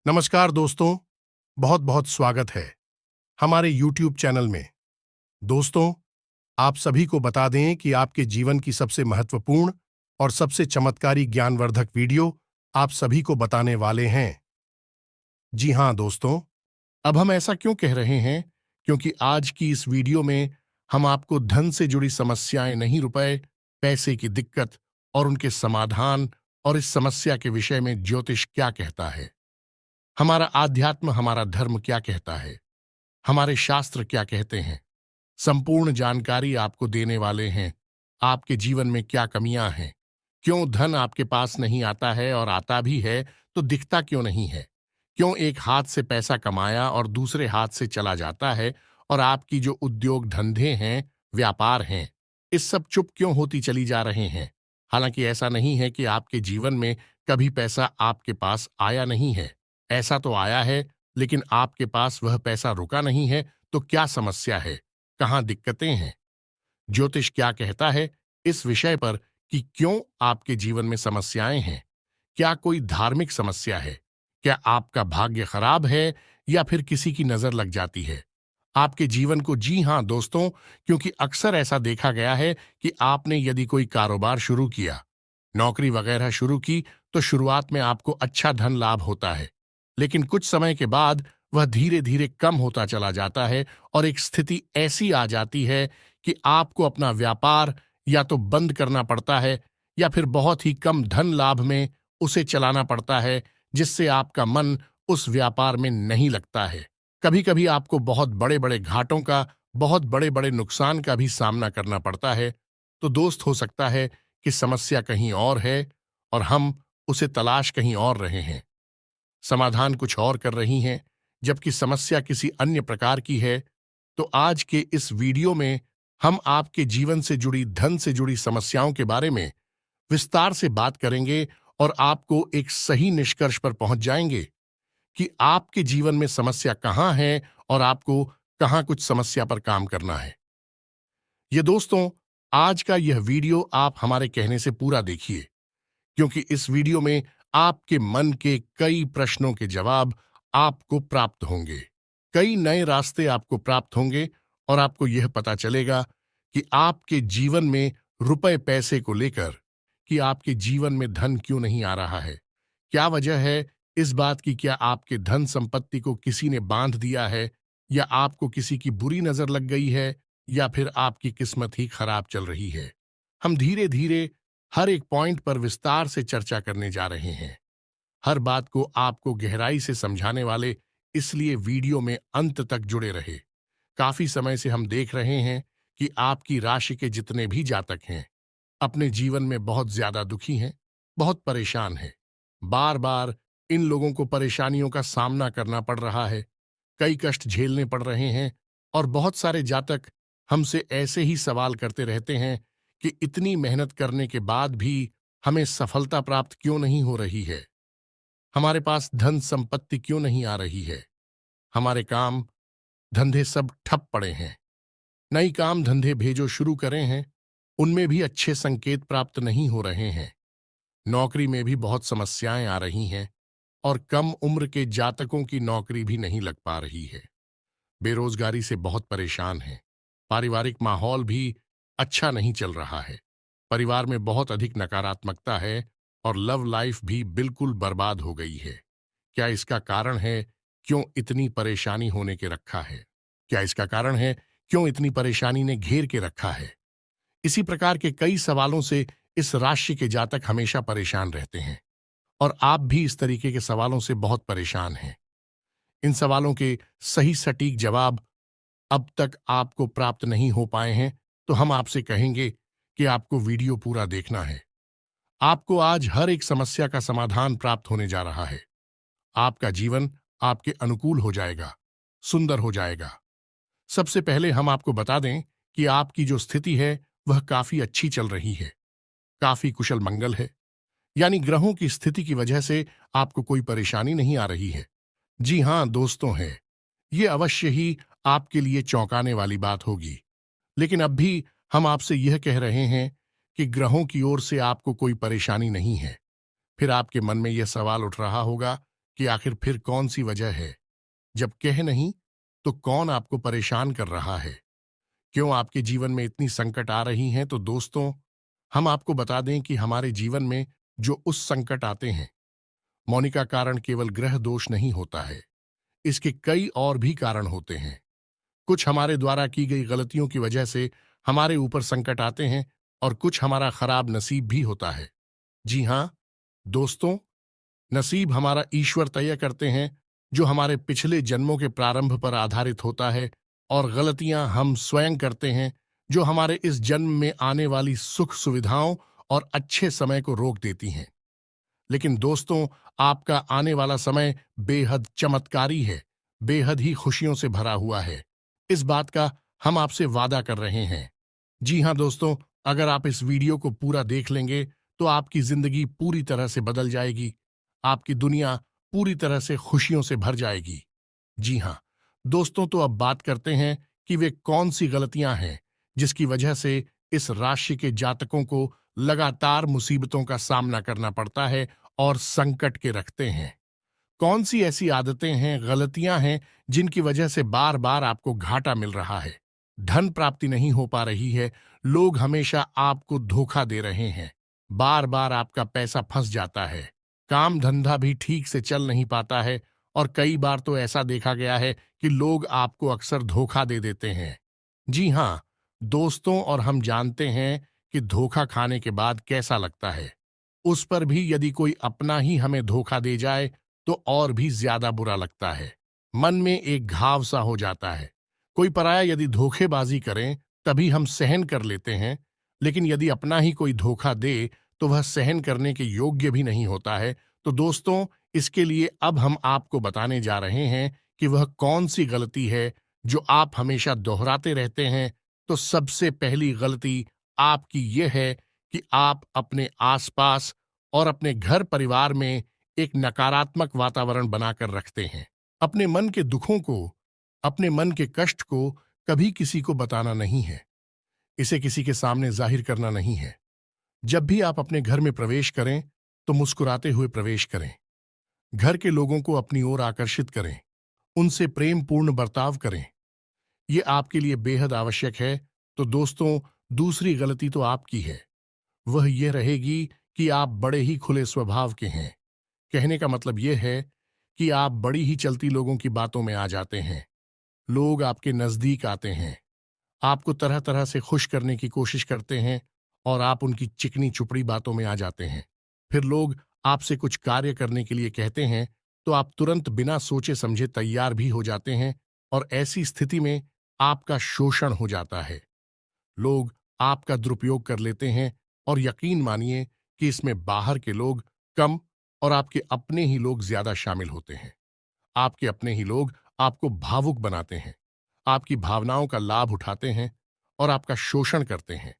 नमस्कार दोस्तों, बहुत बहुत स्वागत है हमारे YouTube चैनल में। दोस्तों, आप सभी को बता दें कि आपके जीवन की सबसे महत्वपूर्ण और सबसे चमत्कारी ज्ञानवर्धक वीडियो आप सभी को बताने वाले हैं। जी हाँ दोस्तों, अब हम ऐसा क्यों कह रहे हैं? क्योंकि आज की इस वीडियो में हम आपको धन से जुड़ी समस्याएं नहीं, रुपए, पैसे की दिक्कत और उनके समाधान और इस समस्या के विषय में ज्योतिष क्या कहता है, हमारा आध्यात्म, हमारा धर्म क्या कहता है, हमारे शास्त्र क्या कहते हैं, संपूर्ण जानकारी आपको देने वाले हैं। आपके जीवन में क्या कमियां हैं, क्यों धन आपके पास नहीं आता है और आता भी है तो दिखता क्यों नहीं है, क्यों एक हाथ से पैसा कमाया और दूसरे हाथ से चला जाता है, और आपकी जो उद्योग धंधे हैं, व्यापार हैं, इस सब चुप क्यों होती चली जा रहे हैं। हालांकि ऐसा नहीं है कि आपके जीवन में कभी पैसा आपके पास आया नहीं है, ऐसा तो आया है, लेकिन आपके पास वह पैसा रुका नहीं है। तो क्या समस्या है, कहाँ दिक्कतें हैं, ज्योतिष क्या कहता है इस विषय पर कि क्यों आपके जीवन में समस्याएं हैं? क्या कोई धार्मिक समस्या है? क्या आपका भाग्य खराब है या फिर किसी की नजर लग जाती है आपके जीवन को? जी हां दोस्तों, क्योंकि अक्सर ऐसा देखा गया है कि आपने यदि कोई कारोबार शुरू किया, नौकरी वगैरह शुरू की, तो शुरुआत में आपको अच्छा धन लाभ होता है, लेकिन कुछ समय के बाद वह धीरे धीरे कम होता चला जाता है और एक स्थिति ऐसी आ जाती है कि आपको अपना व्यापार या तो बंद करना पड़ता है या फिर बहुत ही कम धन लाभ में उसे चलाना पड़ता है, जिससे आपका मन उस व्यापार में नहीं लगता है। कभी कभी आपको बहुत बड़े बड़े घाटों का, बहुत बड़े बड़े नुकसान का भी सामना करना पड़ता है। तो दोस्त, हो सकता है कि समस्या कहीं और है और हम उसे तलाश कहीं और रहे हैं, समाधान कुछ और कर रही हैं, जबकि समस्या किसी अन्य प्रकार की है। तो आज के इस वीडियो में हम आपके जीवन से जुड़ी, धन से जुड़ी समस्याओं के बारे में विस्तार से बात करेंगे और आपको एक सही निष्कर्ष पर पहुंच जाएंगे कि आपके जीवन में समस्या कहां है और आपको कहां कुछ समस्या पर काम करना है। ये दोस्तों, आज का यह वीडियो आप हमारे कहने से पूरा देखिए, क्योंकि इस वीडियो में आपके मन के कई प्रश्नों के जवाब आपको प्राप्त होंगे, कई नए रास्ते आपको प्राप्त होंगे और आपको यह पता चलेगा कि आपके जीवन में रुपए पैसे को लेकर कि आपके जीवन में धन क्यों नहीं आ रहा है, क्या वजह है इस बात की, क्या आपके धन संपत्ति को किसी ने बांध दिया है, या आपको किसी की बुरी नजर लग गई है, या फिर आपकी किस्मत ही खराब चल रही है। हम धीरे धीरे हर एक पॉइंट पर विस्तार से चर्चा करने जा रहे हैं, हर बात को आपको गहराई से समझाने वाले, इसलिए वीडियो में अंत तक जुड़े रहे। काफी समय से हम देख रहे हैं कि आपकी राशि के जितने भी जातक हैं, अपने जीवन में बहुत ज्यादा दुखी हैं, बहुत परेशान हैं। बार बार इन लोगों को परेशानियों का सामना करना पड़ रहा है, कई कष्ट झेलने पड़ रहे हैं, और बहुत सारे जातक हमसे ऐसे ही सवाल करते रहते हैं कि इतनी मेहनत करने के बाद भी हमें सफलता प्राप्त क्यों नहीं हो रही है, हमारे पास धन संपत्ति क्यों नहीं आ रही है, हमारे काम धंधे सब ठप पड़े हैं, नई काम धंधे भेजो शुरू करें हैं, उनमें भी अच्छे संकेत प्राप्त नहीं हो रहे हैं, नौकरी में भी बहुत समस्याएं आ रही हैं और कम उम्र के जातकों की नौकरी भी नहीं लग पा रही है, बेरोजगारी से बहुत परेशान हैं, पारिवारिक माहौल भी अच्छा नहीं चल रहा है, परिवार में बहुत अधिक नकारात्मकता है और लव लाइफ भी बिल्कुल बर्बाद हो गई है। क्या इसका कारण है क्यों इतनी परेशानी होने के रखा है? क्या इसका कारण है क्यों इतनी परेशानी ने घेर के रखा है? इसी प्रकार के कई सवालों से इस राशि के जातक हमेशा परेशान रहते हैं और आप भी इस तरीके के सवालों से बहुत परेशान हैं। इन सवालों के सही सटीक जवाब अब तक आपको प्राप्त नहीं हो पाए हैं, तो हम आपसे कहेंगे कि आपको वीडियो पूरा देखना है। आपको आज हर एक समस्या का समाधान प्राप्त होने जा रहा है, आपका जीवन आपके अनुकूल हो जाएगा, सुंदर हो जाएगा। सबसे पहले हम आपको बता दें कि आपकी जो स्थिति है वह काफी अच्छी चल रही है, काफी कुशल मंगल है, यानी ग्रहों की स्थिति की वजह से आपको कोई परेशानी नहीं आ रही है। जी हां दोस्तों, है ये अवश्य ही आपके लिए चौंकाने वाली बात होगी, लेकिन अब भी हम आपसे यह कह रहे हैं कि ग्रहों की ओर से आपको कोई परेशानी नहीं है। फिर आपके मन में यह सवाल उठ रहा होगा कि आखिर फिर कौन सी वजह है। जब कह नहीं, तो कौन आपको परेशान कर रहा है? क्यों आपके जीवन में इतनी संकट आ रही हैं? तो दोस्तों, हम आपको बता दें कि हमारे जीवन में जो उस संकट आते हैं, मौनी का कारण केवल ग्रह दोष नहीं होता है। इसके कई और भी कारण होते हैं। कुछ हमारे द्वारा की गई गलतियों की वजह से हमारे ऊपर संकट आते हैं और कुछ हमारा खराब नसीब भी होता है। जी हाँ, दोस्तों, नसीब हमारा ईश्वर तय करते हैं, जो हमारे पिछले जन्मों के प्रारंभ पर आधारित होता है, और गलतियां हम स्वयं करते हैं, जो हमारे इस जन्म में आने वाली सुख सुविधाओं और अच्छे समय को रोक देती हैं। लेकिन दोस्तों, आपका आने वाला समय बेहद चमत्कारी है, बेहद ही खुशियों से भरा हुआ है। इस बात का हम आपसे वादा कर रहे हैं। जी हाँ दोस्तों, अगर आप इस वीडियो को पूरा देख लेंगे तो आपकी जिंदगी पूरी तरह से बदल जाएगी। आपकी दुनिया पूरी तरह से खुशियों से भर जाएगी। जी हाँ दोस्तों, तो अब बात करते हैं कि वे कौन सी गलतियां हैं जिसकी वजह से इस राशि के जातकों को लगातार मुसीबतों का सामना करना पड़ता है और संकट के रखते हैं। कौन सी ऐसी आदतें हैं, गलतियां हैं, जिनकी वजह से बार बार आपको घाटा मिल रहा है, धन प्राप्ति नहीं हो पा रही है, लोग हमेशा आपको धोखा दे रहे हैं, बार बार आपका पैसा फंस जाता है, काम धंधा भी ठीक से चल नहीं पाता है, और कई बार तो ऐसा देखा गया है कि लोग आपको अक्सर धोखा दे देते हैं। जी हाँ दोस्तों, और हम जानते हैं कि धोखा खाने के बाद कैसा लगता है। उस पर भी यदि कोई अपना ही हमें धोखा दे जाए तो और भी ज्यादा बुरा लगता है। मन में एक घाव सा हो जाता है। कोई पराया यदि धोखेबाजी करें तभी हम सहन कर लेते हैं, लेकिन यदि अपना ही कोई धोखा दे तो वह सहन करने के योग्य भी नहीं होता है। तो दोस्तों, इसके लिए अब हम आपको बताने जा रहे हैं कि वह कौन सी गलती है जो आप हमेशा दोहराते रहते हैं। तो सबसे पहली गलती आपकी यह है कि आप अपने आसपास और अपने घर परिवार में एक नकारात्मक वातावरण बनाकर रखते हैं। अपने मन के दुखों को, अपने मन के कष्ट को कभी किसी को बताना नहीं है। इसे किसी के सामने जाहिर करना नहीं है। जब भी आप अपने घर में प्रवेश करें तो मुस्कुराते हुए प्रवेश करें। घर के लोगों को अपनी ओर आकर्षित करें, उनसे प्रेम पूर्ण बर्ताव करें। ये आपके लिए बेहद आवश्यक है। तो दोस्तों, दूसरी गलती तो आपकी है। वह यह रहेगी कि आप बड़े ही खुले स्वभाव के हैं। कहने का मतलब यह है कि आप बड़ी ही चलती लोगों की बातों में आ जाते हैं। लोग आपके नजदीक आते हैं, आपको तरह तरह से खुश करने की कोशिश करते हैं, और आप उनकी चिकनी चुपड़ी बातों में आ जाते हैं। फिर लोग आपसे कुछ कार्य करने के लिए कहते हैं तो आप तुरंत बिना सोचे समझे तैयार भी हो जाते हैं, और ऐसी स्थिति में आपका शोषण हो जाता है। लोग आपका दुरुपयोग कर लेते हैं, और यकीन मानिए कि इसमें बाहर के लोग कम और आपके अपने ही लोग ज्यादा शामिल होते हैं। आपके अपने ही लोग आपको भावुक बनाते हैं, आपकी भावनाओं का लाभ उठाते हैं और आपका शोषण करते हैं।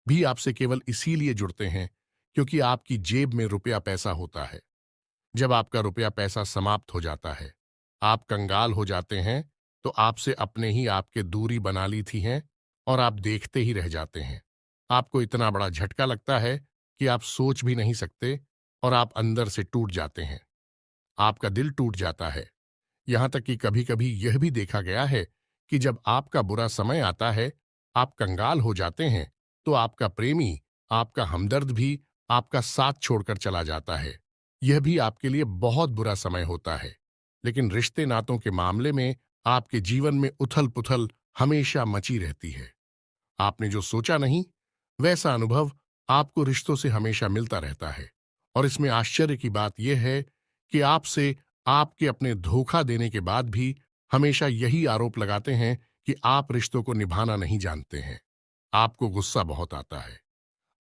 भी आपसे केवल इसीलिए जुड़ते हैं क्योंकि आपकी जेब में रुपया पैसा होता है। जब आपका रुपया पैसा समाप्त हो जाता है, आप कंगाल हो जाते हैं, तो आपसे अपने ही आपके दूरी बना ली थी हैं, और आप देखते ही रह जाते हैं। आपको इतना बड़ा झटका लगता है कि आप सोच भी नहीं सकते, और आप अंदर से टूट जाते हैं। आपका दिल टूट जाता है। यहां तक कि कभी कभी यह भी देखा गया है कि जब आपका बुरा समय आता है, आप कंगाल हो जाते हैं, तो आपका प्रेमी, आपका हमदर्द भी आपका साथ छोड़कर चला जाता है। यह भी आपके लिए बहुत बुरा समय होता है। लेकिन रिश्ते नातों के मामले में आपके जीवन में उथल पुथल हमेशा मची रहती है। आपने जो सोचा नहीं, वैसा अनुभव आपको रिश्तों से हमेशा मिलता रहता है। और इसमें आश्चर्य की बात यह है कि आपसे आपके अपने धोखा देने के बाद भी हमेशा यही आरोप लगाते हैं कि आप रिश्तों को निभाना नहीं जानते हैं। आपको गुस्सा बहुत आता है।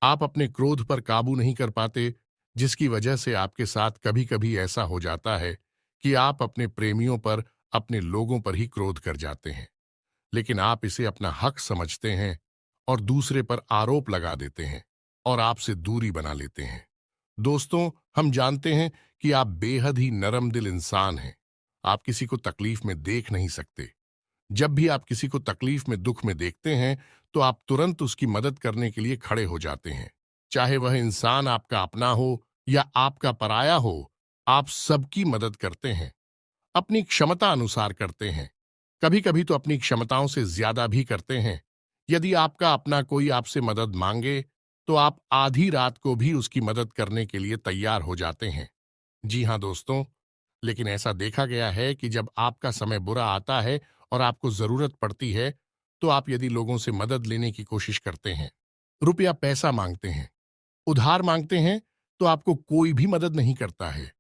आप अपने क्रोध पर काबू नहीं कर पाते, जिसकी वजह से आपके साथ कभी कभी ऐसा हो जाता है कि आप अपने प्रेमियों पर, अपने लोगों पर ही क्रोध कर जाते हैं। लेकिन आप इसे अपना हक समझते हैं और दूसरे पर आरोप लगा देते हैं और आपसे दूरी बना लेते हैं। दोस्तों, हम जानते हैं कि आप बेहद ही नरम दिल इंसान हैं। आप किसी को तकलीफ में देख नहीं सकते। जब भी आप किसी को तकलीफ में, दुख में देखते हैं, तो आप तुरंत उसकी मदद करने के लिए खड़े हो जाते हैं। चाहे वह इंसान आपका अपना हो या आपका पराया हो, आप सबकी मदद करते हैं, अपनी क्षमता अनुसार करते हैं, कभी कभी तो अपनी क्षमताओं से ज्यादा भी करते हैं। यदि आपका अपना कोई आपसे मदद मांगे तो आप आधी रात को भी उसकी मदद करने के लिए तैयार हो जाते हैं। जी हाँ दोस्तों, लेकिन ऐसा देखा गया है कि जब आपका समय बुरा आता है और आपको जरूरत पड़ती है, तो आप यदि लोगों से मदद लेने की कोशिश करते हैं, रुपया पैसा मांगते हैं, उधार मांगते हैं, तो आपको कोई भी मदद नहीं करता है।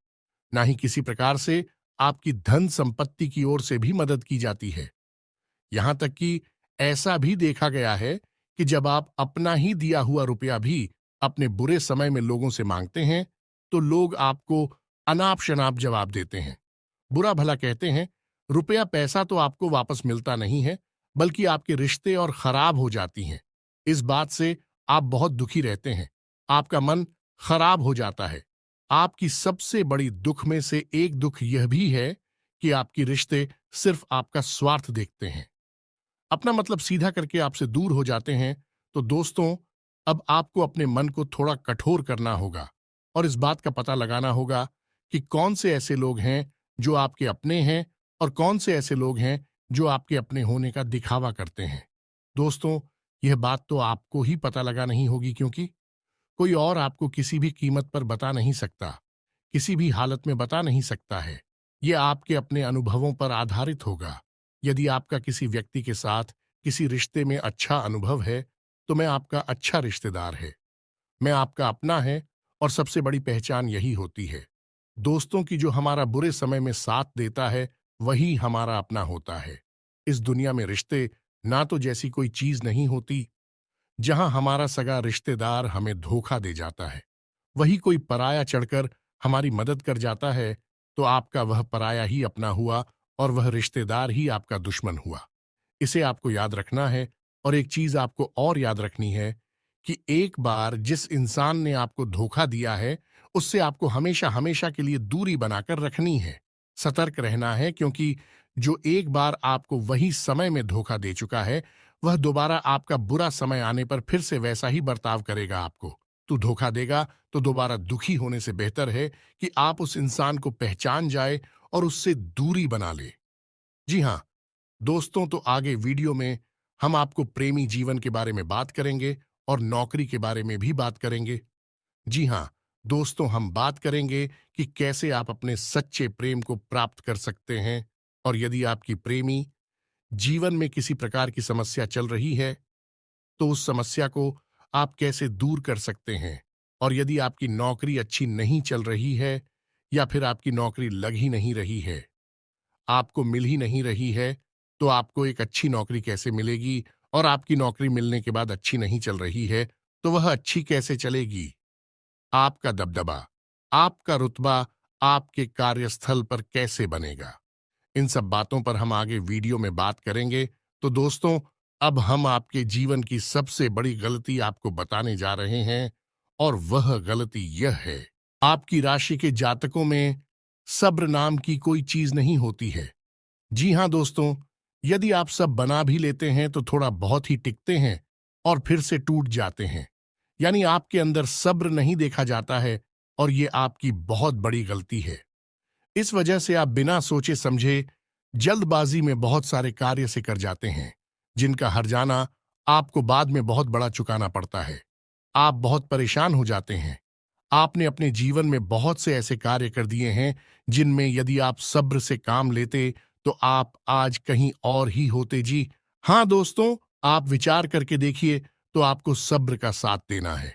ना ही किसी प्रकार से आपकी धन संपत्ति की ओर से भी मदद की जाती है। यहां तक कि ऐसा भी देखा गया है कि जब आप अपना ही दिया हुआ रुपया भी अपने बुरे समय में लोगों से मांगते हैं, तो लोग आपको अनाप शनाप जवाब देते हैं, बुरा भला कहते हैं। रुपया पैसा तो आपको वापस मिलता नहीं है, बल्कि आपके रिश्ते और खराब हो जाती हैं। इस बात से आप बहुत दुखी रहते हैं, आपका मन खराब हो जाता है। आपकी सबसे बड़ी दुख में से एक दुख यह भी है कि आपके रिश्ते सिर्फ आपका स्वार्थ देखते हैं, अपना मतलब सीधा करके आपसे दूर हो जाते हैं। तो दोस्तों, अब आपको अपने मन को थोड़ा कठोर करना होगा और इस बात का पता लगाना होगा कि कौन से ऐसे लोग हैं जो आपके अपने हैं और कौन से ऐसे लोग हैं जो आपके अपने होने का दिखावा करते हैं। दोस्तों, यह बात तो आपको ही पता लगा नहीं होगी, क्योंकि कोई और आपको किसी भी कीमत पर बता नहीं सकता, किसी भी हालत में बता नहीं सकता है। यह आपके अपने अनुभवों पर आधारित होगा। यदि आपका किसी व्यक्ति के साथ किसी रिश्ते में अच्छा अनुभव है, तो मैं आपका अच्छा रिश्तेदार है, मैं आपका अपना है, और सबसे बड़ी पहचान यही होती है। दोस्तों की जो हमारा बुरे समय में साथ देता है, वही हमारा अपना होता है। इस दुनिया में रिश्ते ना तो जैसी कोई चीज नहीं होती। जहां हमारा सगा रिश्तेदार हमें धोखा दे जाता है, वही कोई पराया चढ़कर हमारी मदद कर जाता है, तो आपका वह पराया ही अपना हुआ और वह रिश्तेदार ही आपका दुश्मन हुआ। इसे आपको याद रखना है। और एक चीज आपको और याद रखनी है कि एक बार जिस इंसान ने आपको धोखा दिया है, उससे आपको हमेशा हमेशा के लिए दूरी बनाकर रखनी है, सतर्क रहना है, क्योंकि जो एक बार आपको वही समय में धोखा दे चुका है, वह दोबारा आपका बुरा समय आने पर फिर से वैसा ही बर्ताव करेगा आपको। तू धोखा देगा तो दोबारा दुखी होने से बेहतर है कि आप उस इंसान को पहचान जाए और उससे दूरी बना ले। जी हाँ दोस्तों, तो आगे वीडियो में हम आपको प्रेमी जीवन के बारे में बात करेंगे और नौकरी के बारे में भी बात करेंगे। जी हाँ दोस्तों, हम बात करेंगे कि कैसे आप अपने सच्चे प्रेम को प्राप्त कर सकते हैं, और यदि आपकी प्रेमी जीवन में किसी प्रकार की समस्या चल रही है, तो उस समस्या को आप कैसे दूर कर सकते हैं। और यदि आपकी नौकरी अच्छी नहीं चल रही है, या फिर आपकी नौकरी लग ही नहीं रही है, आपको मिल ही नहीं रही है, तो आपको एक अच्छी नौकरी कैसे मिलेगी, और आपकी नौकरी मिलने के बाद अच्छी नहीं चल रही है, तो वह अच्छी कैसे चलेगी। आपका दबदबा, आपका रुतबा आपके कार्यस्थल पर कैसे बनेगा, इन सब बातों पर हम आगे वीडियो में बात करेंगे। तो दोस्तों, अब हम आपके जीवन की सबसे बड़ी गलती आपको बताने जा रहे हैं, और वह गलती यह है, आपकी राशि के जातकों में सब्र नाम की कोई चीज नहीं होती है। जी हां दोस्तों, यदि आप सब बना भी लेते हैं तो थोड़ा बहुत ही टिकते हैं और फिर से टूट जाते हैं। यानी आपके अंदर सब्र नहीं देखा जाता है, और ये आपकी बहुत बड़ी गलती है। इस वजह से आप बिना सोचे समझे जल्दबाजी में बहुत सारे कार्य से कर जाते हैं, जिनका हर्जाना आपको बाद में बहुत बड़ा चुकाना पड़ता है। आप बहुत परेशान हो जाते हैं। आपने अपने जीवन में बहुत से ऐसे कार्य कर दिए हैं जिनमें यदि आप सब्र से काम लेते, तो आप आज कहीं और ही होते। जी हाँ दोस्तों, आप विचार करके देखिए, तो आपको सब्र का साथ देना है।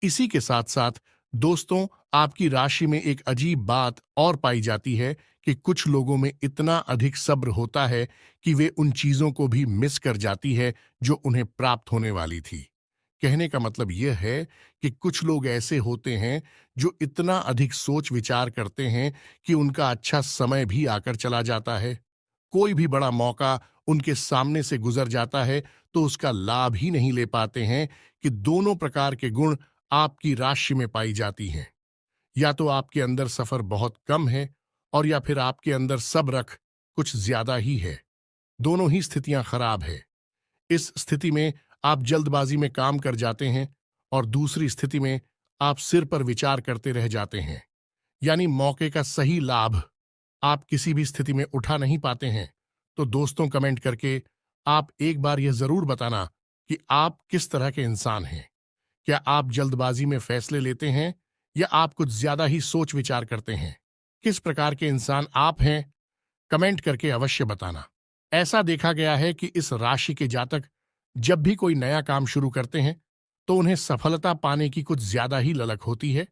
इसी के साथ साथ दोस्तों, आपकी राशि में एक अजीब बात और पाई जाती है कि कुछ लोगों में इतना अधिक सब्र होता है कि वे उन चीजों को भी मिस कर जाती है जो उन्हें प्राप्त होने वाली थी। कहने का मतलब यह है कि कुछ लोग ऐसे होते हैं जो इतना अधिक सोच विचार करते हैं कि उनका अच्छा समय भी आकर चला जाता है। कोई भी बड़ा मौका उनके सामने से गुजर जाता है, तो उसका लाभ ही नहीं ले पाते हैं कि दोनों प्रकार के गुण आपकी राशि में पाई जाती हैं। या तो आपके अंदर सफर बहुत कम है, और या फिर आपके अंदर सब्र कुछ ज्यादा ही है। दोनों ही स्थितियां खराब है। इस स्थिति में आप जल्दबाजी में काम कर जाते हैं, और दूसरी स्थिति में आप सिर पर विचार करते रह जाते हैं। यानी मौके का सही लाभ आप किसी भी स्थिति में उठा नहीं पाते हैं, तो दोस्तों कमेंट करके आप एक बार यह जरूर बताना कि आप किस तरह के इंसान हैं। क्या आप जल्दबाजी में फैसले लेते हैं या आप कुछ ज्यादा ही सोच विचार करते हैं? किस प्रकार के इंसान आप हैं, कमेंट करके अवश्य बताना। ऐसा देखा गया है कि इस राशि के जातक जब भी कोई नया काम शुरू करते हैं तो उन्हें सफलता पाने की कुछ ज्यादा ही ललक होती है,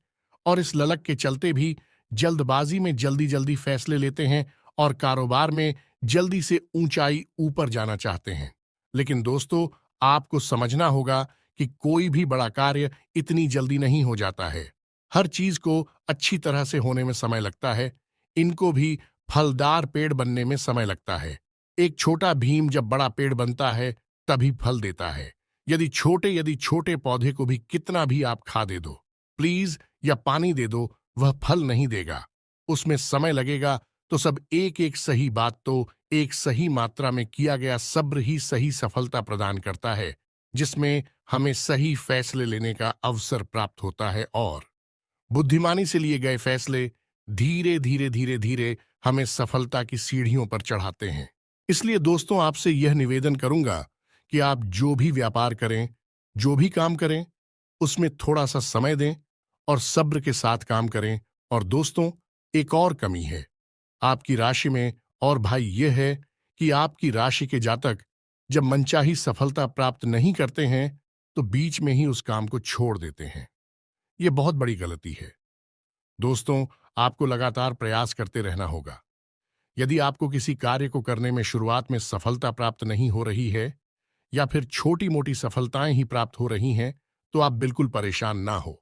और इस ललक के चलते भी जल्दबाजी में जल्दी जल्दी फैसले लेते हैं और कारोबार में जल्दी से ऊंचाई ऊपर जाना चाहते हैं। लेकिन दोस्तों, आपको समझना होगा कि कोई भी बड़ा कार्य इतनी जल्दी नहीं हो जाता है। हर चीज को अच्छी तरह से होने में समय लगता है। इनको भी फलदार पेड़ बनने में समय लगता है। एक छोटा भीम जब बड़ा पेड़ बनता है तभी फल देता है। यदि छोटे पौधे को भी कितना भी आप खा दे दो, प्लीज, या पानी दे दो, वह फल नहीं देगा। उसमें समय लगेगा। तो सब एक एक सही बात तो एक सही मात्रा में किया गया सब्र ही सही सफलता प्रदान करता है, जिसमें हमें सही फैसले लेने का अवसर प्राप्त होता है, और बुद्धिमानी से लिए गए फैसले धीरे धीरे धीरे धीरे हमें सफलता की सीढ़ियों पर चढ़ाते हैं। इसलिए दोस्तों, आपसे यह निवेदन करूंगा कि आप जो भी व्यापार करें, जो भी काम करें, उसमें थोड़ा सा समय दें और सब्र के साथ काम करें। और दोस्तों, एक और कमी है आपकी राशि में, और भाई यह है कि आपकी राशि के जातक जब मनचाही सफलता प्राप्त नहीं करते हैं तो बीच में ही उस काम को छोड़ देते हैं। यह बहुत बड़ी गलती है। दोस्तों, आपको लगातार प्रयास करते रहना होगा। यदि आपको किसी कार्य को करने में शुरुआत में सफलता प्राप्त नहीं हो रही है, या फिर छोटी मोटी सफलताएं ही प्राप्त हो रही हैं, तो आप बिल्कुल परेशान ना हो।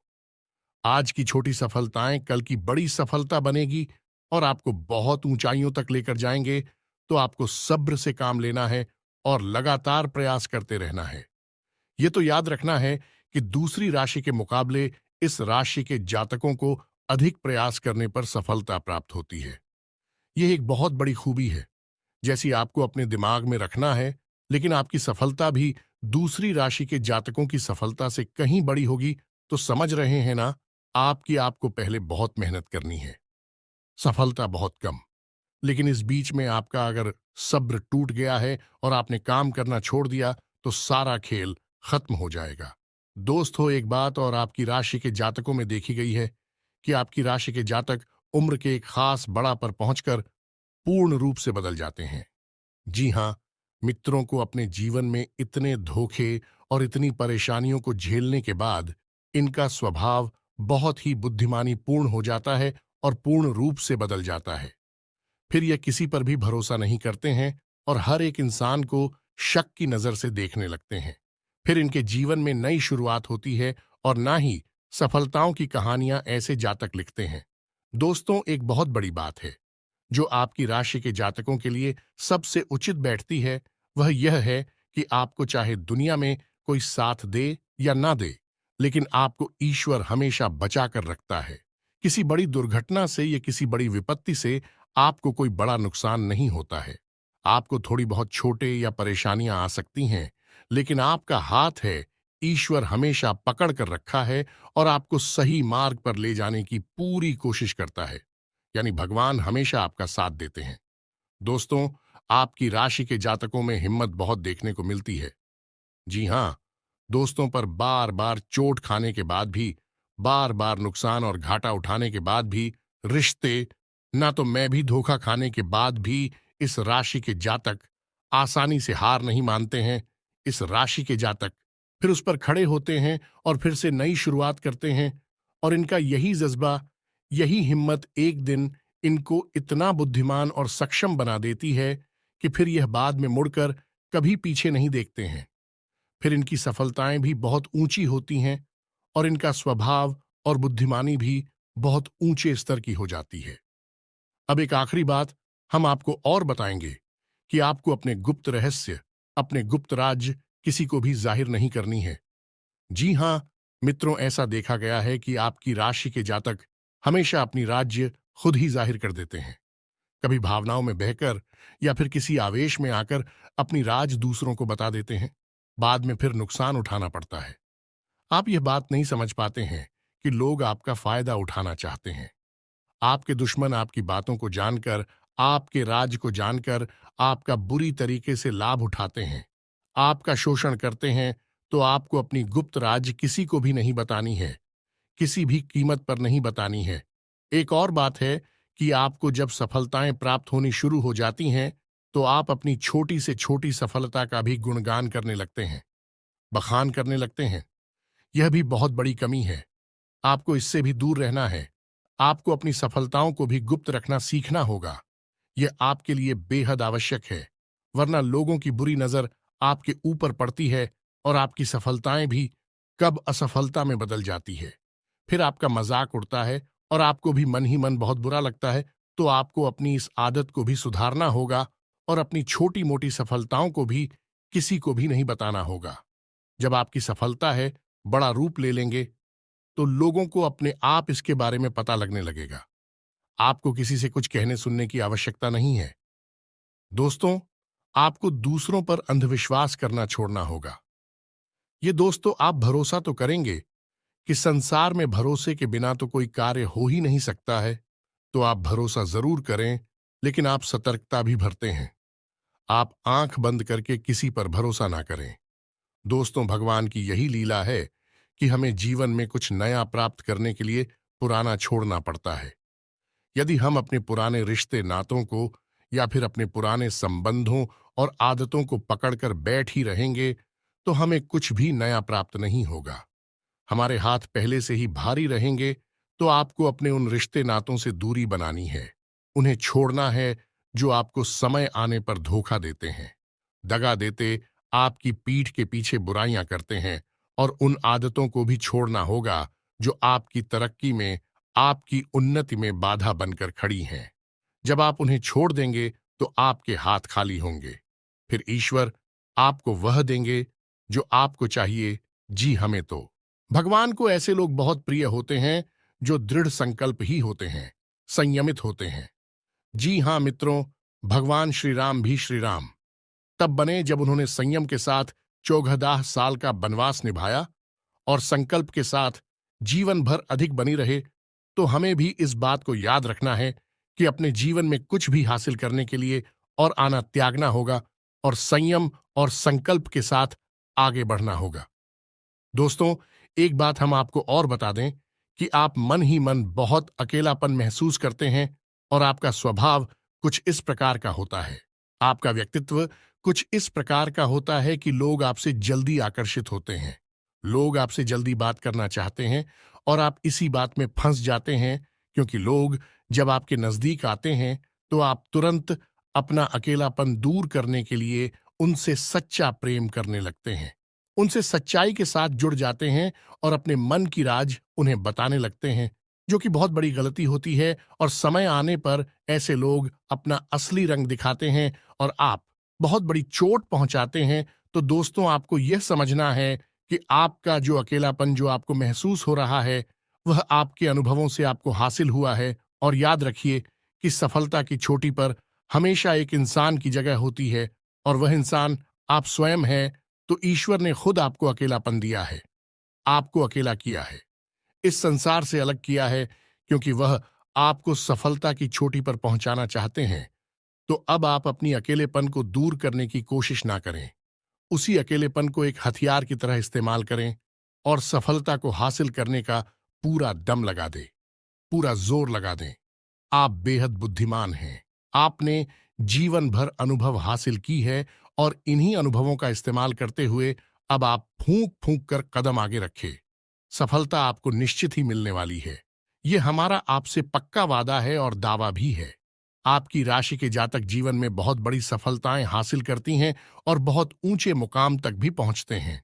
आज की छोटी सफलताएं कल की बड़ी सफलता बनेगी और आपको बहुत ऊंचाइयों तक लेकर जाएंगे। तो आपको सब्र से काम लेना है और लगातार प्रयास करते रहना है। यह तो याद रखना है कि दूसरी राशि के मुकाबले इस राशि के जातकों को अधिक प्रयास करने पर सफलता प्राप्त होती है। यह एक बहुत बड़ी खूबी है, जैसी आपको अपने दिमाग में रखना है। लेकिन आपकी सफलता भी दूसरी राशि के जातकों की सफलता से कहीं बड़ी होगी, तो समझ रहे हैं ना आपकी आपको पहले बहुत मेहनत करनी है, सफलता बहुत कम। लेकिन इस बीच में आपका अगर सब्र टूट गया है और आपने काम करना छोड़ दिया, तो सारा खेल खत्म हो जाएगा। दोस्त हो, एक बात और आपकी राशि के जातकों में देखी गई है कि आपकी राशि के जातक उम्र के एक खास बड़ा पर पहुंचकर पूर्ण रूप से बदल जाते हैं। जी हां, मित्रों को अपने जीवन में इतने धोखे और इतनी परेशानियों को झेलने के बाद इनका स्वभाव बहुत ही बुद्धिमानी पूर्ण हो जाता है और पूर्ण रूप से बदल जाता है। फिर यह किसी पर भी भरोसा नहीं करते हैं और हर एक इंसान को शक की नजर से देखने लगते हैं। फिर इनके जीवन में नई शुरुआत होती है और ना ही सफलताओं की कहानियां ऐसे जातक लिखते हैं। दोस्तों, एक बहुत बड़ी बात है जो आपकी राशि के जातकों के लिए सबसे उचित बैठती है, वह यह है कि आपको चाहे दुनिया में कोई साथ दे या ना दे, लेकिन आपको ईश्वर हमेशा बचा कर रखता है। किसी बड़ी दुर्घटना से या किसी बड़ी विपत्ति से आपको कोई बड़ा नुकसान नहीं होता है। आपको थोड़ी बहुत छोटे या परेशानियां आ सकती हैं, लेकिन आपका हाथ है, ईश्वर हमेशा पकड़ कर रखा है और आपको सही मार्ग पर ले जाने की पूरी कोशिश करता है। यानी भगवान हमेशा आपका साथ देते हैं। दोस्तों, आपकी राशि के जातकों में हिम्मत बहुत देखने को मिलती है। जी हां, दोस्तों पर बार बार चोट खाने के बाद भी, बार बार नुकसान और घाटा उठाने के बाद भी, रिश्ते, ना तो मैं भी धोखा खाने के बाद भी इस राशि के जातक आसानी से हार नहीं मानते हैं। इस राशि के जातक फिर उस पर खड़े होते हैं और फिर से नई शुरुआत करते हैं, और इनका यही जज्बा, यही हिम्मत एक दिन इनको इतना बुद्धिमान और सक्षम बना देती है कि फिर यह बाद में मुड़कर कभी पीछे नहीं देखते हैं। फिर इनकी सफलताएं भी बहुत ऊंची होती हैं और इनका स्वभाव और बुद्धिमानी भी बहुत ऊंचे स्तर की हो जाती है। अब एक आखिरी बात हम आपको और बताएंगे कि आपको अपने गुप्त रहस्य, अपने गुप्त राज किसी को भी जाहिर नहीं करनी है। जी हां, मित्रों, ऐसा देखा गया है कि आपकी राशि के जातक हमेशा अपनी राज्य खुद ही जाहिर कर देते हैं। कभी भावनाओं में बहकर या फिर किसी आवेश में आकर अपनी राज दूसरों को बता देते हैं। बाद में फिर नुकसान उठाना पड़ता है। आप यह बात नहीं समझ पाते हैं कि लोग आपका फायदा उठाना चाहते हैं। आपके दुश्मन आपकी बातों को जानकर, आपके राज को जानकर आपका बुरी तरीके से लाभ उठाते हैं, आपका शोषण करते हैं, तो आपको अपनी गुप्त राज किसी को भी नहीं बतानी है, किसी भी कीमत पर नहीं बतानी है। एक और बात है कि आपको जब सफलताएं प्राप्त होनी शुरू हो जाती हैं, तो आप अपनी छोटी से छोटी सफलता का भी गुणगान करने लगते हैं, बखान करने लगते हैं। यह भी बहुत बड़ी कमी है। आपको इससे भी दूर रहना है। आपको अपनी सफलताओं को भी गुप्त रखना सीखना होगा। यह आपके लिए बेहद आवश्यक है, वरना लोगों की बुरी नजर आपके ऊपर पड़ती है और आपकी सफलताएं भी कब असफलता में बदल जाती है। फिर आपका मजाक उड़ता है और आपको भी मन ही मन बहुत बुरा लगता है। तो आपको अपनी इस आदत को भी सुधारना होगा और अपनी छोटी मोटी सफलताओं को भी किसी को भी नहीं बताना होगा। जब आपकी सफलता है बड़ा रूप ले लेंगे, तो लोगों को अपने आप इसके बारे में पता लगने लगेगा। आपको किसी से कुछ कहने सुनने की आवश्यकता नहीं है। दोस्तों, आपको दूसरों पर अंधविश्वास करना छोड़ना होगा। ये दोस्तों, आप भरोसा तो करेंगे कि संसार में भरोसे के बिना तो कोई कार्य हो ही नहीं सकता है, तो आप भरोसा जरूर करें, लेकिन आप सतर्कता भी बरतें हैं। आप आंख बंद करके किसी पर भरोसा ना करें। दोस्तों, भगवान की यही लीला है कि हमें जीवन में कुछ नया प्राप्त करने के लिए पुराना छोड़ना पड़ता है। यदि हम अपने पुराने रिश्ते नातों को या फिर अपने पुराने संबंधों और आदतों को पकड़कर बैठ ही रहेंगे, तो हमें कुछ भी नया प्राप्त नहीं होगा। हमारे हाथ पहले से ही भारी रहेंगे, तो आपको अपने उन रिश्ते नातों से दूरी बनानी है। उन्हें छोड़ना है जो आपको समय आने पर धोखा देते हैं, दगा देते, आपकी पीठ के पीछे बुराइयां करते हैं। और उन आदतों को भी छोड़ना होगा जो आपकी तरक्की में, आपकी उन्नति में बाधा बनकर खड़ी हैं। जब आप उन्हें छोड़ देंगे, तो आपके हाथ खाली होंगे। फिर ईश्वर आपको वह देंगे जो आपको चाहिए। जी, हमें तो भगवान को ऐसे लोग बहुत प्रिय होते हैं जो दृढ़ संकल्प ही होते हैं, संयमित होते हैं। जी हां मित्रों, भगवान श्री राम भी श्री राम तब बने जब उन्होंने संयम के साथ 14 साल का वनवास निभाया और संकल्प के साथ जीवन भर अधिक बनी रहे। तो हमें भी इस बात को याद रखना है कि अपने जीवन में कुछ भी हासिल करने के लिए और आना त्यागना होगा और संयम और संकल्प के साथ आगे बढ़ना होगा। दोस्तों, एक बात हम आपको और बता दें कि आप मन ही मन बहुत अकेलापन महसूस करते हैं और आपका स्वभाव कुछ इस प्रकार का होता है। आपका व्यक्तित्व कुछ इस प्रकार का होता है कि लोग आपसे जल्दी आकर्षित होते हैं। लोग आपसे जल्दी बात करना चाहते हैं और आप इसी बात में फंस जाते हैं, क्योंकि लोग जब आपके नजदीक आते हैं, तो आप तुरंत अपना अकेलापन दूर करने के लिए उनसे सच्चा प्रेम करने लगते हैं, उनसे सच्चाई के साथ जुड़ जाते हैं और अपने मन की राज उन्हें बताने लगते हैं, जो कि बहुत बड़ी गलती होती है। और समय आने पर ऐसे लोग अपना असली रंग दिखाते हैं और आप बहुत बड़ी चोट पहुंचाते हैं। तो दोस्तों, आपको यह समझना है कि आपका जो अकेलापन जो आपको महसूस हो रहा है, वह आपके अनुभवों से आपको हासिल हुआ है। और याद रखिए कि सफलता की चोटी पर हमेशा एक इंसान की जगह होती है, और वह इंसान आप स्वयं हैं। तो ईश्वर ने खुद आपको अकेलापन दिया है, आपको अकेला किया है, इस संसार से अलग किया है, क्योंकि वह आपको सफलता की चोटी पर पहुंचाना चाहते हैं। तो अब आप अपनी अकेलेपन को दूर करने की कोशिश ना करें, उसी अकेलेपन को एक हथियार की तरह इस्तेमाल करें और सफलता को हासिल करने का पूरा दम लगा दें, पूरा जोर लगा दें। आप बेहद बुद्धिमान हैं। आपने जीवन भर अनुभव हासिल की है और इन्हीं अनुभवों का इस्तेमाल करते हुए अब आप फूंक फूंक कर कदम आगे रखें। सफलता आपको निश्चित ही मिलने वाली है। ये हमारा आपसे पक्का वादा है और दावा भी है। आपकी राशि के जातक जीवन में बहुत बड़ी सफलताएं हासिल करती हैं और बहुत ऊंचे मुकाम तक भी पहुंचते हैं।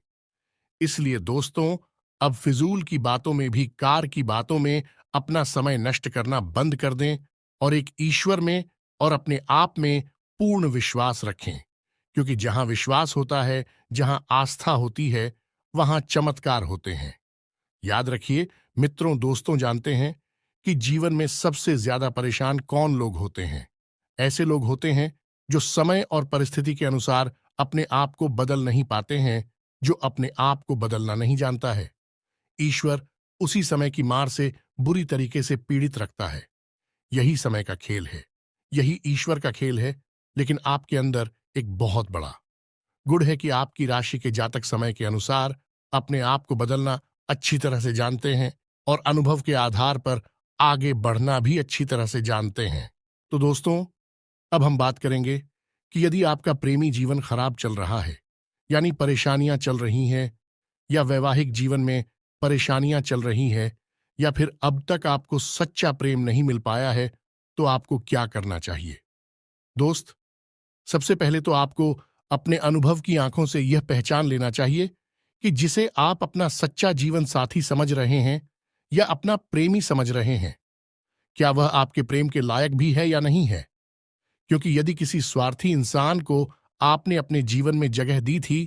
इसलिए दोस्तों, अब फिजूल की बातों में भी, कार की बातों में अपना समय नष्ट करना बंद कर दें और एक ईश्वर में और अपने आप में पूर्ण विश्वास रखें, क्योंकि जहां विश्वास होता है, जहां आस्था होती है, वहां चमत्कार होते हैं। याद रखिए मित्रों, दोस्तों, जानते हैं कि जीवन में सबसे ज्यादा परेशान कौन लोग होते हैं? ऐसे लोग होते हैं जो समय और परिस्थिति के अनुसार अपने आप को बदल नहीं पाते हैं, जो अपने आप को बदलना नहीं जानता है। ईश्वर उसी समय की मार से बुरी तरीके से पीड़ित रखता है। यही समय का खेल है, यही ईश्वर का खेल है। लेकिन आपके अंदर एक बहुत बड़ा गुण है कि आपकी राशि के जातक समय के अनुसार अपने आप को बदलना अच्छी तरह से जानते हैं और अनुभव के आधार पर आगे बढ़ना भी अच्छी तरह से जानते हैं। तो दोस्तों, अब हम बात करेंगे कि यदि आपका प्रेमी जीवन खराब चल रहा है, यानी परेशानियां चल रही हैं, या वैवाहिक जीवन में परेशानियां चल रही हैं, या फिर अब तक आपको सच्चा प्रेम नहीं मिल पाया है, तो आपको क्या करना चाहिए। दोस्त, सबसे पहले तो आपको अपने अनुभव की आंखों से यह पहचान लेना चाहिए कि जिसे आप अपना सच्चा जीवन साथी समझ रहे हैं या अपना प्रेमी समझ रहे हैं, क्या वह आपके प्रेम के लायक भी है या नहीं है। क्योंकि यदि किसी स्वार्थी इंसान को आपने अपने जीवन में जगह दी थी,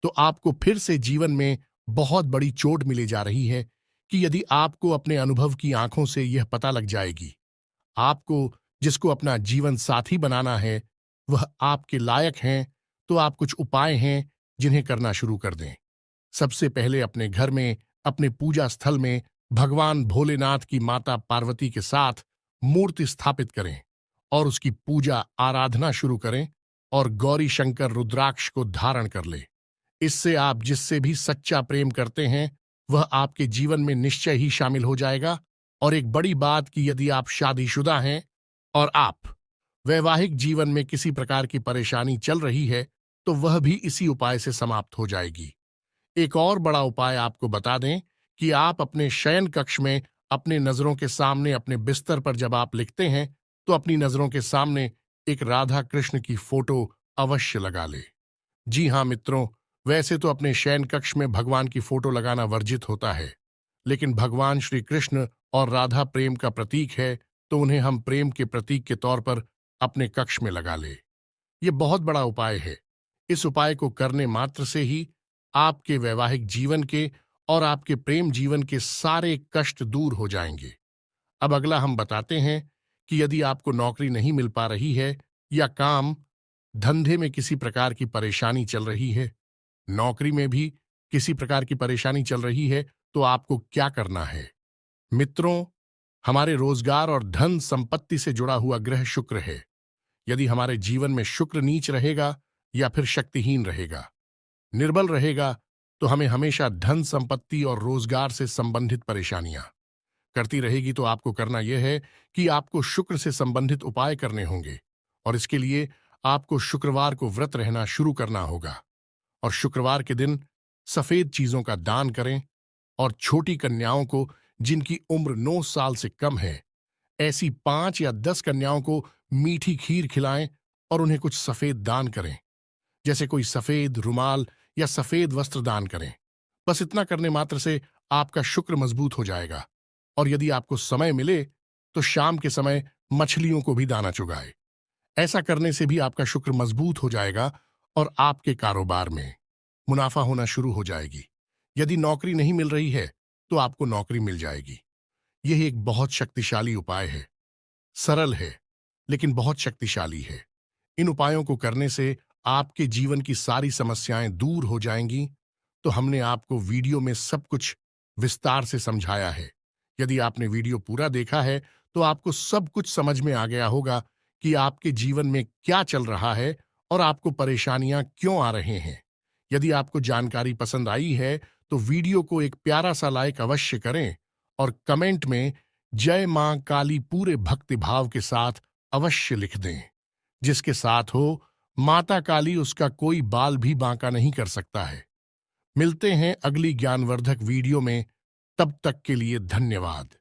तो आपको फिर से जीवन में बहुत बड़ी चोट मिले जा रही है कि यदि आपको अपने अनुभव की आंखों से यह पता लग जाएगी, आपको जिसको अपना जीवन साथी बनाना है वह आपके लायक हैं, तो आप कुछ उपाय हैं जिन्हें करना शुरू कर दें। सबसे पहले अपने घर में, अपने पूजा स्थल में भगवान भोलेनाथ की माता पार्वती के साथ मूर्ति स्थापित करें और उसकी पूजा आराधना शुरू करें और गौरी शंकर रुद्राक्ष को धारण कर ले। इससे आप जिससे भी सच्चा प्रेम करते हैं वह आपके जीवन में निश्चय ही शामिल हो जाएगा। और एक बड़ी बात कि यदि आप शादीशुदा हैं और आप वैवाहिक जीवन में किसी प्रकार की परेशानी चल रही है, तो वह भी इसी उपाय से समाप्त हो जाएगी। एक और बड़ा उपाय आपको बता दें कि आप अपने शयन कक्ष में अपने नजरों के सामने अपने बिस्तर पर जब आप लिखते हैं, तो अपनी नजरों के सामने एक राधा कृष्ण की फोटो अवश्य लगा ले। जी हाँ मित्रों, वैसे तो अपने शयन कक्ष में भगवान की फोटो लगाना वर्जित होता है, लेकिन भगवान श्री कृष्ण और राधा प्रेम का प्रतीक है, तो उन्हें हम प्रेम के प्रतीक के तौर पर अपने कक्ष में लगा ले। ये बहुत बड़ा उपाय है। इस उपाय को करने मात्र से ही आपके वैवाहिक जीवन के और आपके प्रेम जीवन के सारे कष्ट दूर हो जाएंगे। अब अगला हम बताते हैं कि यदि आपको नौकरी नहीं मिल पा रही है या काम धंधे में किसी प्रकार की परेशानी चल रही है, नौकरी में भी किसी प्रकार की परेशानी चल रही है, तो आपको क्या करना है। मित्रों, हमारे रोजगार और धन संपत्ति से जुड़ा हुआ ग्रह शुक्र है। यदि हमारे जीवन में शुक्र नीच रहेगा या फिर शक्तिहीन रहेगा, निर्बल रहेगा, तो हमें हमेशा धन संपत्ति और रोजगार से संबंधित परेशानियां करती रहेगी। तो आपको करना यह है कि आपको शुक्र से संबंधित उपाय करने होंगे, और इसके लिए आपको शुक्रवार को व्रत रहना शुरू करना होगा। और शुक्रवार के दिन सफेद चीजों का दान करें और छोटी कन्याओं को जिनकी उम्र 9 साल से कम है, ऐसी 5 या 10 कन्याओं को मीठी खीर खिलाएं और उन्हें कुछ सफेद दान करें, जैसे कोई सफेद रुमाल या सफेद वस्त्र दान करें। बस इतना करने मात्र से आपका शुक्र मजबूत हो जाएगा। और यदि आपको समय मिले तो शाम के समय मछलियों को भी दाना चुगाए। ऐसा करने से भी आपका शुक्र मजबूत हो जाएगा और आपके कारोबार में मुनाफा होना शुरू हो जाएगी। यदि नौकरी नहीं मिल रही है तो आपको नौकरी मिल जाएगी। यह एक बहुत शक्तिशाली उपाय है, सरल है लेकिन बहुत शक्तिशाली है। इन उपायों को करने से आपके जीवन की सारी समस्याएं दूर हो जाएंगी। तो हमने आपको वीडियो में सब कुछ विस्तार से समझाया है। यदि आपने वीडियो पूरा देखा है तो आपको सब कुछ समझ में आ गया होगा कि आपके जीवन में क्या चल रहा है और आपको परेशानियां क्यों आ रहे हैं। यदि आपको जानकारी पसंद आई है तो वीडियो को एक प्यारा सा लाइक अवश्य करें और कमेंट में जय मां काली पूरे भक्ति भाव के साथ अवश्य लिख दें। जिसके साथ हो माता काली, उसका कोई बाल भी बांका नहीं कर सकता है। मिलते हैं अगली ज्ञानवर्धक वीडियो में, तब तक के लिए धन्यवाद।